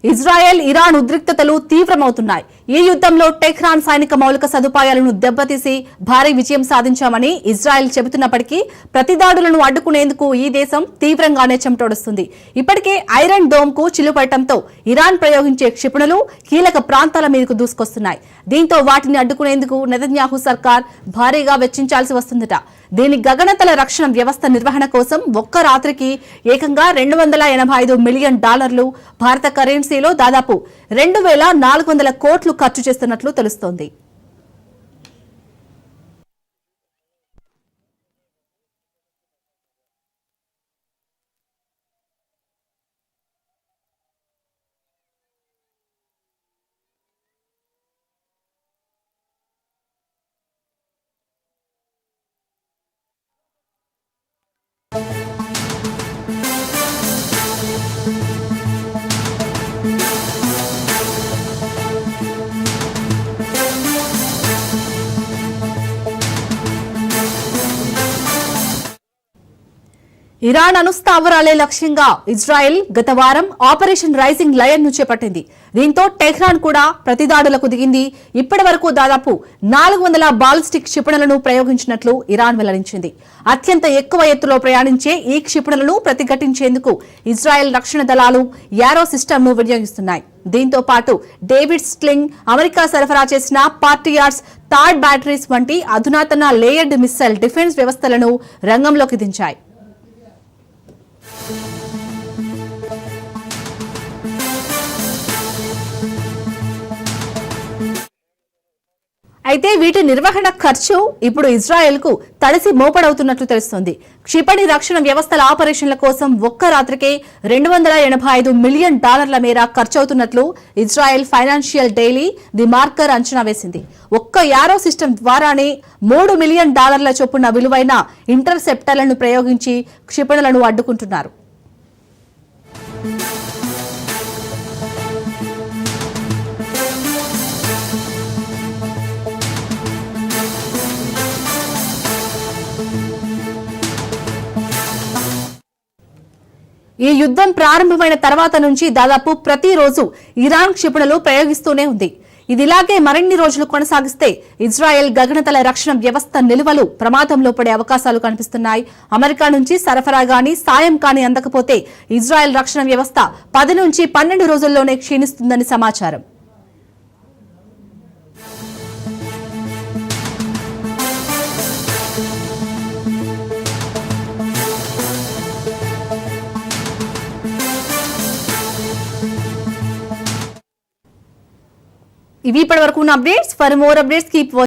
Israel Iran ఉద్రిక్తతలు తీవ్రమవుతున్నాయి. ఈ యుద్ధంలో టెహ్రాన్ సైనిక మౌలిక సదుపాయాలను దెబ్బతీసి భారీ విజయం సాధించామని ఇజ్రాయెల్ చెబుతున్నప్పటికీ ప్రతిదాడులను అడ్డుకునేందుకు ఈ దేశం తీవ్రంగానే చెమటోడుస్తుంది. ఇప్పటికే ఐరన్ డోమ్ కు చిల్లుపడటంతో ఇరాన్ ప్రయోగించే క్షిపణులు కీలక ప్రాంతాల మీదకు దూసుకొస్తున్నాయి. దీంతో వాటిని అడ్డుకునేందుకు నెతన్యాహు సర్కార్ భారీగా వెచ్చించాల్సి వస్తుందట. దీని గగనతల రక్షణ వ్యవస్థ నిర్వహణ కోసం ఒక్క రాత్రికి ఏకంగా $285 మిలియన్ భారత కరెన్సీలో దాదాపు 2,400 కోట్లు ఖర్చు చేస్తున్నట్లు తెలుస్తోంది. ఇరాన్ అనుస్థావరాలే లక్ష్యంగా ఇజ్రాయెల్ గత వారం ఆపరేషన్ రైజింగ్ లయన్ ను చేపట్టింది. దీంతో టెహ్రాన్ కూడా ప్రతిదాడులకు దిగింది. ఇప్పటి వరకు దాదాపు 400 బాలిస్టిక్ క్షిపణులను ప్రయోగించినట్లు ఇరాన్ వెల్లడించింది. అత్యంత ఎక్కువ ఎత్తులో ప్రయాణించే ఈ క్షిపణులను ప్రతిఘటించేందుకు ఇజ్రాయెల్ రక్షణ దళాలు యారో సిస్టమ్ ను వినియోగిస్తున్నాయి. దీంతో పాటు డేవిడ్ స్లింగ్, అమెరికా సరఫరా చేసిన పాట్రియాట్స్ థర్డ్ బ్యాటరీస్ వంటి అధునాతన లేయర్డ్ మిస్సైల్ డిఫెన్స్ వ్యవస్థలను రంగంలోకి దించాయి. అయితే వీటి నిర్వహణ ఖర్చు ఇప్పుడు ఇజ్రాయెల్ కు తడిసి మోపడవుతున్నట్లు తెలుస్తోంది. క్షిపణి రక్షణ వ్యవస్థల ఆపరేషన్ల కోసం ఒక్క రాత్రికే $285 మిలియన్ మేర ఖర్చవుతున్నట్లు Israel financial daily the Marker అంచనా వేసింది. ఒక్క యారో సిస్టమ్ ద్వారానే $3 మిలియన్ చొప్పున విలువైన ఇంటర్సెప్టర్లను ప్రయోగించి క్షిపణులను అడ్డుకుంటున్నారు. ఈ యుద్ధం ప్రారంభమైన తర్వాత నుంచి దాదాపు ప్రతిరోజు ఇరాన్ క్షిపణులు ప్రయోగిస్తూనే ఉంది. ఇదిలాగే మరిన్ని రోజులు కొనసాగిస్తే ఇజ్రాయెల్ గగనతల రక్షణ వ్యవస్థ నిలువలు ప్రమాదంలో పడే అవకాశాలు కనిపిస్తున్నాయి. అమెరికా నుంచి సరఫరా గాని సాయం కాని అందకపోతే ఇజ్రాయెల్ రక్షణ వ్యవస్థ 10 నుంచి 12 రోజుల్లోనే క్షీణిస్తుందని సమాచారం. ఇవి ఇప్పటివరకు ఉన్న updates. For more updates keep